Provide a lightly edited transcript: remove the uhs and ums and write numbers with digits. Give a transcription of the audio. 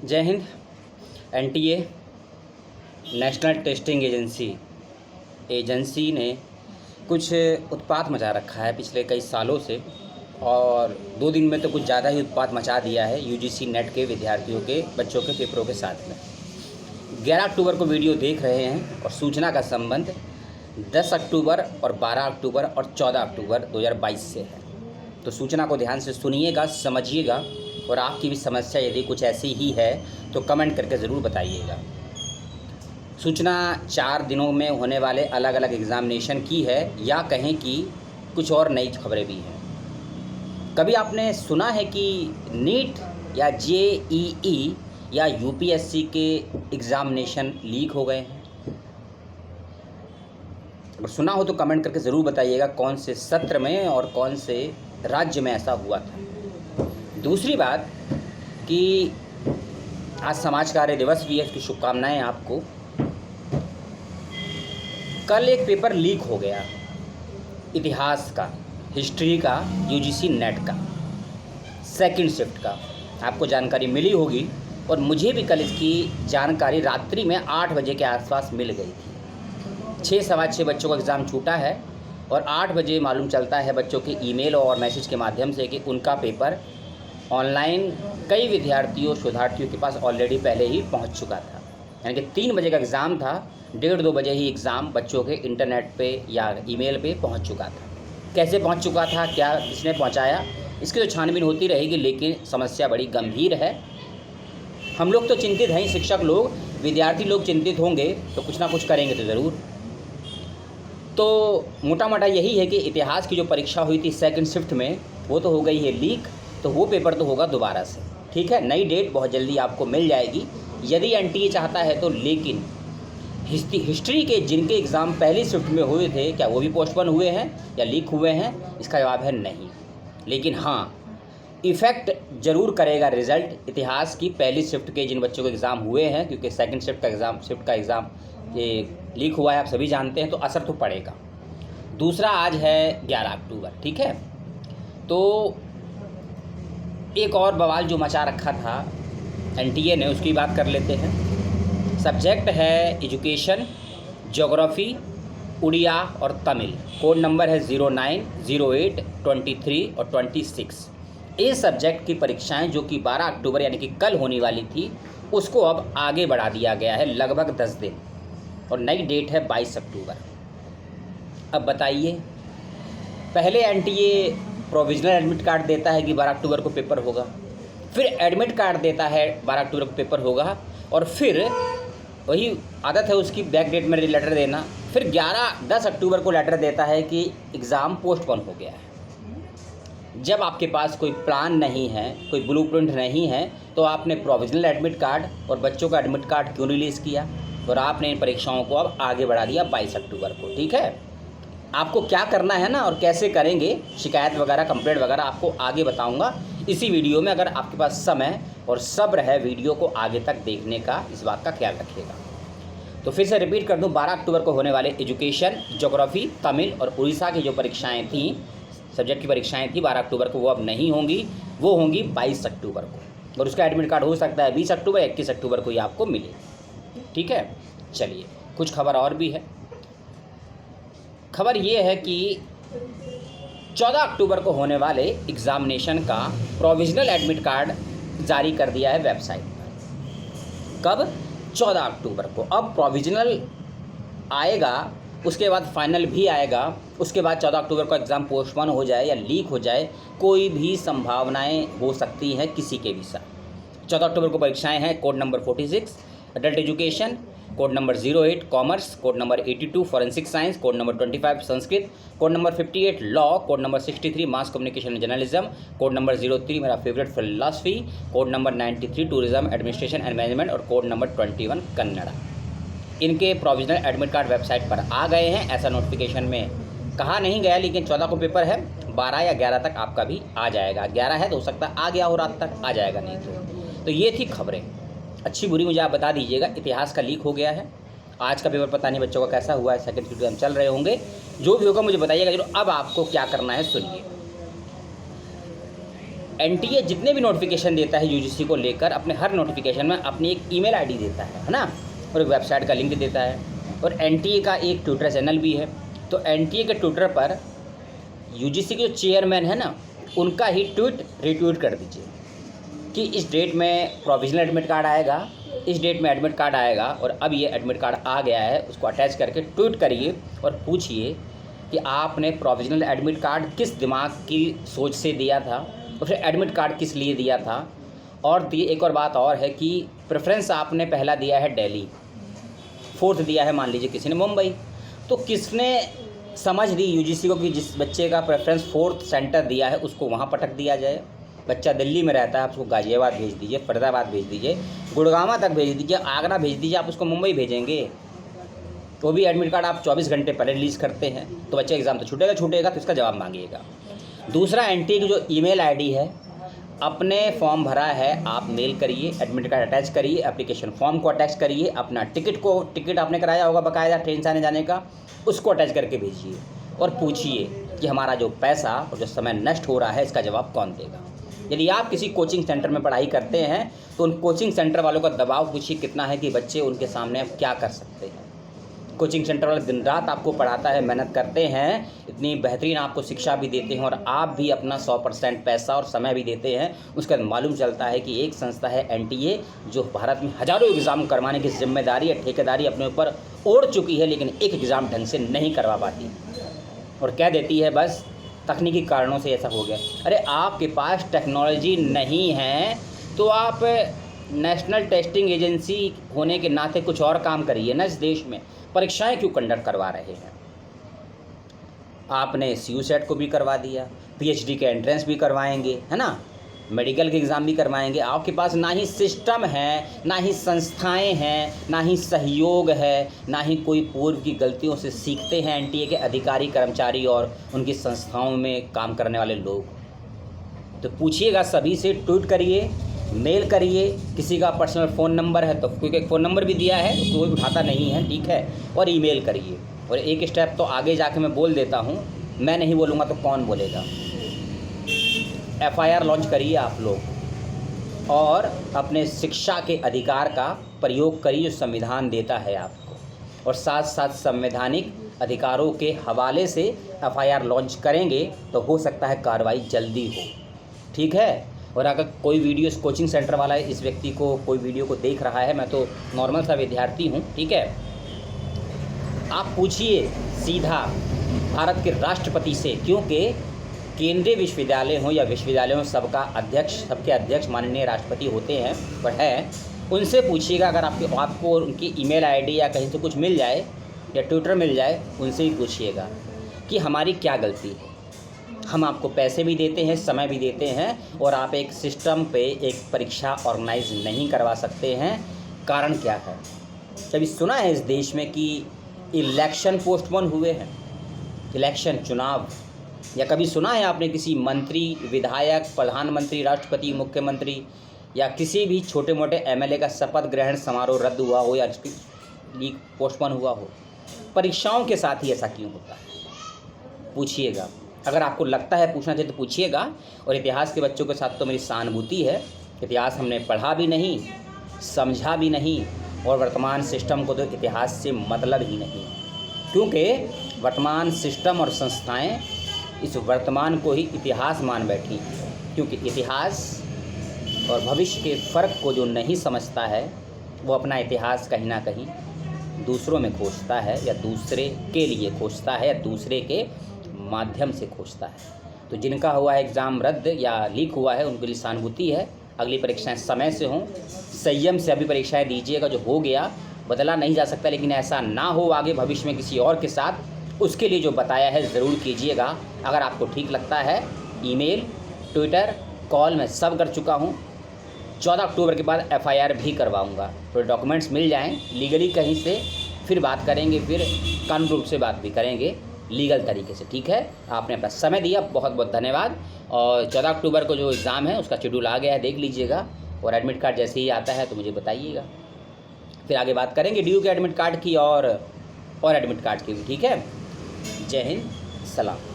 जय Hind. NTA national testing agency ने कुछ उत्पात मचा रखा है पिछले कई सालों से, और 2 दिन में तो कुछ ज़्यादा ही उत्पात मचा दिया है यूजीसी नेट के विद्यार्थियों के बच्चों के पेपरों के साथ में। 11 अक्टूबर को वीडियो देख रहे हैं और सूचना का संबंध 10 अक्टूबर और 12 अक्टूबर और 14 अक्टूबर 2022 से है। तो सूचना को ध्यान से सुनिएगा, समझिएगा, और आपकी भी समस्या यदि कुछ ऐसी ही है तो कमेंट करके ज़रूर बताइएगा। सूचना 4 दिनों में होने वाले अलग अलग एग्ज़ामिनेशन की है, या कहें कि कुछ और नई खबरें भी हैं। कभी आपने सुना है कि नीट या जेईई या यूपीएससी के एग्ज़ामिनेशन लीक हो गए हैं? अगर सुना हो तो कमेंट करके ज़रूर बताइएगा कौन से सत्र में और कौन से राज्य में ऐसा हुआ था। दूसरी बात कि आज समाज कार्य दिवस भी है, इसकी शुभकामनाएं आपको। कल एक पेपर लीक हो गया इतिहास का, हिस्ट्री का, यूजीसी नेट का, सेकंड शिफ्ट का। आपको जानकारी मिली होगी और मुझे भी कल इसकी जानकारी रात्रि में 8 बजे के आसपास मिल गई थी। 6 सवा 6 बच्चों का एग्ज़ाम छूटा है और 8 बजे मालूम चलता है बच्चों के ईमेल और मैसेज के माध्यम से कि उनका पेपर ऑनलाइन कई विद्यार्थियों शोधार्थियों के पास ऑलरेडी पहले ही पहुंच चुका था। यानी कि 3 बजे का एग्ज़ाम था, 1:30-2 बजे ही एग्ज़ाम बच्चों के इंटरनेट पे या ईमेल पे पहुंच चुका था। कैसे पहुंच चुका था, क्या किसने पहुंचाया, इसकी तो छानबीन होती रहेगी, लेकिन समस्या बड़ी गंभीर है। हम लोग तो चिंतित हैं, शिक्षक लोग, विद्यार्थी लोग चिंतित होंगे तो कुछ ना कुछ करेंगे तो ज़रूर। तो मोटा मोटा यही है कि इतिहास की जो परीक्षा हुई थी सेकंड शिफ्ट में, वो तो हो गई है लीक, तो वो पेपर तो होगा दोबारा से। ठीक है, नई डेट बहुत जल्दी आपको मिल जाएगी यदि एनटीए चाहता है तो। लेकिन हिस्ट्री के जिनके एग्ज़ाम पहली शिफ्ट में हुए थे, क्या वो भी पोस्टपोन हुए हैं या लीक हुए हैं? इसका जवाब है नहीं। लेकिन हाँ, इफ़ेक्ट ज़रूर करेगा रिज़ल्ट इतिहास की पहली शिफ्ट के जिन बच्चों के एग्ज़ाम हुए हैं, क्योंकि सेकंड शिफ्ट का एग्ज़ाम ये लीक हुआ है, आप सभी जानते हैं, तो असर तो पड़ेगा। दूसरा, आज है 11 अक्टूबर, ठीक है। तो एक और बवाल जो मचा रखा था एनटीए ने, उसकी बात कर लेते हैं। सब्जेक्ट है एजुकेशन, ज्योग्राफी, उड़िया और तमिल। कोड नंबर है 09, 08, 23 और 26। इस सब्जेक्ट की परीक्षाएं जो कि 12 अक्टूबर यानी कि कल होने वाली थी, उसको अब आगे बढ़ा दिया गया है लगभग 10 दिन, और नई डेट है 22 अक्टूबर। अब बताइए, पहले एनटीए प्रोविजनल एडमिट कार्ड देता है कि 12 अक्टूबर को पेपर होगा, फिर एडमिट कार्ड देता है 12 अक्टूबर को पेपर होगा, और फिर वही आदत है उसकी बैक डेट में लेटर देना, फिर 10 अक्टूबर को लेटर देता है कि एग्ज़ाम पोस्टपोन हो गया है। जब आपके पास कोई प्लान नहीं है, कोई ब्लूप्रिंट नहीं है, तो आपने प्रोविजनल एडमिट कार्ड और बच्चों का एडमिट कार्ड क्यों रिलीज़ किया, और आपने इन परीक्षाओं को अब आगे बढ़ा दिया 22 अक्टूबर को। ठीक है, आपको क्या करना है ना, और कैसे करेंगे, शिकायत वगैरह, कंप्लेंट वगैरह आपको आगे बताऊंगा इसी वीडियो में। अगर आपके पास समय और सब्र है वीडियो को आगे तक देखने का, इस बात का ख्याल रखिएगा। तो फिर से रिपीट कर दूं, 12 अक्टूबर को होने वाले एजुकेशन, ज्योग्राफी, तमिल और उड़ीसा की जो परीक्षाएँ थीं, सब्जेक्ट की परीक्षाएँ थी 12 अक्टूबर को, वो अब नहीं होंगी, वो होंगी 22 अक्टूबर को। और उसका एडमिट कार्ड हो सकता है 20 अक्टूबर, 21 अक्टूबर को ही आपको मिले। ठीक है, चलिए, कुछ खबर और भी है। खबर ये है कि 14 अक्टूबर को होने वाले एग्ज़ामिनेशन का प्रोविजनल एडमिट कार्ड जारी कर दिया है वेबसाइट पर। कब? 14 अक्टूबर को। अब प्रोविजनल आएगा, उसके बाद फाइनल भी आएगा, उसके बाद 14 अक्टूबर को एग्ज़ाम पोस्टपोन हो जाए या लीक हो जाए, कोई भी संभावनाएं हो सकती हैं किसी के भी साथ। 14 अक्टूबर को परीक्षाएं हैं। Code number 46 adult education, code number 08 commerce, code number 82 forensic science, code number 25 Sanskrit, code number 58 law, code number 63 mass communication and journalism, code number 03 मेरा favourite philosophy, code number 93 tourism administration and management, और code number 21 Kannada. इनके provisional admit card website पर आ गए हैं। ऐसा notification में कहा नहीं गया, लेकिन 14 को पेपर है, 12 या 11 तक आपका भी आ जाएगा। 11 है तो हो सकता है आ गया हो, रात तक आ जाएगा, नहीं तो ये थी खबरें। अच्छी बुरी मुझे आप बता दीजिएगा। इतिहास का लीक हो गया है, आज का पेपर पता नहीं बच्चों का कैसा हुआ है, सेकंड शिफ्ट हम चल रहे होंगे। जो भी होगा मुझे बताइएगा जरूर। अब आपको क्या करना है सुनिए। एनटीए जितने भी नोटिफिकेशन देता है यूजीसी को लेकर, अपने हर नोटिफिकेशन में अपनी एक ईमेल आईडी देता है ना, और एक वेबसाइट का लिंक देता है। और एनटीए का एक ट्विटर चैनल भी है। तो एनटीए के ट्विटर पर यूजीसी के जो चेयरमैन है ना, उनका ही ट्वीट रिट्वीट कर दीजिए कि इस डेट में प्रोविजनल एडमिट कार्ड आएगा, इस डेट में एडमिट कार्ड आएगा, और अब ये एडमिट कार्ड आ गया है, उसको अटैच करके ट्वीट करिए और पूछिए कि आपने प्रोविजनल एडमिट कार्ड किस दिमाग की सोच से दिया था, और फिर एडमिट कार्ड किस लिए दिया था। और एक और बात और है कि प्रेफरेंस आपने पहला दिया है दिल्ली, फोर्थ दिया है मान लीजिए किसी ने मुंबई, तो किसने समझ दी यूजीसी को कि जिस बच्चे का प्रेफरेंस फोर्थ सेंटर दिया है उसको वहाँ पटक दिया जाए। बच्चा दिल्ली में रहता है, आप उसको गाज़ियाबाद भेज दीजिए, फरीदाबाद भेज दीजिए, गुड़गांव तक भेज दीजिए, आगरा भेज दीजिए, आप उसको मुंबई भेजेंगे तो भी एडमिट कार्ड आप 24 घंटे पहले रिलीज़ करते हैं, तो बच्चे एग्ज़ाम तो छूटेगा, तो इसका जवाब मांगिएगा। दूसरा, एनटीए की जो ईमेल आईडी है, अपने फॉर्म भरा है आप मेल करिए, एडमिट कार्ड अटैच करिए, एप्लीकेशन फॉर्म को अटैच करिए, अपना टिकट आपने कराया होगा बकायदा ट्रेन से आने जाने का, उसको अटैच करके भेजिए और पूछिए कि हमारा जो पैसा और जो समय नष्ट हो रहा है इसका जवाब कौन देगा। यदि आप किसी कोचिंग सेंटर में पढ़ाई करते हैं तो उन कोचिंग सेंटर वालों का दबाव पूछिए कितना है कि बच्चे उनके सामने अब क्या कर सकते हैं। कोचिंग सेंटर वाले दिन रात आपको पढ़ाता है, मेहनत करते हैं, इतनी बेहतरीन आपको शिक्षा भी देते हैं और आप भी अपना 100% पैसा और समय भी देते हैं। उसके बाद मालूम चलता है कि एक संस्था है एनटीए जो भारत में हज़ारों एग्ज़ाम करवाने की जिम्मेदारी या ठेकेदारी अपने ऊपर ओढ़ चुकी है, लेकिन एक एग्ज़ाम ढंग से नहीं करवा पाती और कह देती है बस तकनीकी कारणों से ऐसा हो गया। अरे आपके पास टेक्नोलॉजी नहीं है तो आप नेशनल टेस्टिंग एजेंसी होने के नाते कुछ और काम करिए ना। इस देश में परीक्षाएं क्यों कंडक्ट करवा रहे हैं? आपने CUSET को भी करवा दिया, PhD के एंट्रेंस भी करवाएंगे, है ना, मेडिकल के एग्ज़ाम भी करवाएंगे। आपके पास ना ही सिस्टम है, ना ही संस्थाएं हैं, ना ही सहयोग है, ना ही कोई पूर्व की गलतियों से सीखते हैं एनटीए के अधिकारी, कर्मचारी और उनकी संस्थाओं में काम करने वाले लोग। तो पूछिएगा सभी से, ट्वीट करिए, मेल करिए, किसी का पर्सनल फ़ोन नंबर है तो क्योंकि एक फ़ोन नंबर भी दिया है तो कोई उठाता नहीं है, ठीक है, और ईमेल करिए। और एक स्टेप तो आगे जाके मैं बोल देता हूँ, मैं नहीं बोलूँगा तो कौन बोलेगा। FIR लॉन्च करिए आप लोग और अपने शिक्षा के अधिकार का प्रयोग करिए जो संविधान देता है आपको, और साथ साथ संवैधानिक अधिकारों के हवाले से FIR लॉन्च करेंगे तो हो सकता है कार्रवाई जल्दी हो, ठीक है। और अगर कोई वीडियो इस कोचिंग सेंटर वाला इस व्यक्ति को कोई वीडियो को देख रहा है, मैं तो नॉर्मल सा विद्यार्थी हूँ, ठीक है, आप पूछिए सीधा भारत के राष्ट्रपति से, क्योंकि केंद्रीय विश्वविद्यालय हो या विश्वविद्यालय हो सबके अध्यक्ष माननीय राष्ट्रपति होते हैं और है, उनसे पूछिएगा। अगर आपको उनकी ईमेल आईडी या कहीं से कुछ मिल जाए या ट्विटर मिल जाए, उनसे ही पूछिएगा कि हमारी क्या गलती है। हम आपको पैसे भी देते हैं, समय भी देते हैं, और आप एक सिस्टम पे एक परीक्षा ऑर्गेनाइज नहीं करवा सकते हैं, कारण क्या है? कभी सुना है इस देश में कि इलेक्शन पोस्टपोन हुए हैं, इलेक्शन चुनाव? या कभी सुना है आपने किसी मंत्री, विधायक, प्रधानमंत्री, राष्ट्रपति, मुख्यमंत्री या किसी भी छोटे मोटे MLA का शपथ ग्रहण समारोह रद्द हुआ हो या लीक पोस्टपोन हुआ हो? परीक्षाओं के साथ ही ऐसा क्यों होता है? पूछिएगा। अगर आपको लगता है पूछना चाहिए तो पूछिएगा। और इतिहास के बच्चों के साथ तो मेरी सहानुभूति है। इतिहास हमने पढ़ा भी नहीं, समझा भी नहीं, और वर्तमान सिस्टम को तो इतिहास से मतलब ही नहीं, क्योंकि वर्तमान सिस्टम और संस्थाएं इस वर्तमान को ही इतिहास मान बैठी हैं। क्योंकि इतिहास और भविष्य के फ़र्क को जो नहीं समझता है वो अपना इतिहास कहीं ना कहीं दूसरों में खोजता है, या दूसरे के लिए खोजता है, या दूसरे के माध्यम से खोजता है। तो जिनका हुआ है एग्ज़ाम रद्द या लीक हुआ है उनके लिए सहानुभूति है। अगली परीक्षाएं समय से हों, संयम से अभी परीक्षाएं दीजिएगा। जो हो गया बदला नहीं जा सकता, लेकिन ऐसा ना हो आगे भविष्य में किसी और के साथ, उसके लिए जो बताया है ज़रूर कीजिएगा। अगर आपको ठीक लगता है, ईमेल, ट्विटर, कॉल मैं सब कर चुका हूँ। 14 अक्टूबर के बाद FIR भी करवाऊँगा। तो डॉक्यूमेंट्स मिल जाएँ लीगली कहीं से, फिर बात करेंगे, फिर कानूनी रूप से बात भी करेंगे लीगल तरीके से, ठीक है। आपने अपना समय दिया, बहुत बहुत धन्यवाद। और 14 अक्टूबर को जो एग्ज़ाम है उसका शेड्यूल आ गया है, देख लीजिएगा। और एडमिट कार्ड जैसे ही आता है तो मुझे बताइएगा, फिर आगे बात करेंगे DU के एडमिट कार्ड की और एडमिट कार्ड की भी, ठीक है। जय हिंद, सलाम।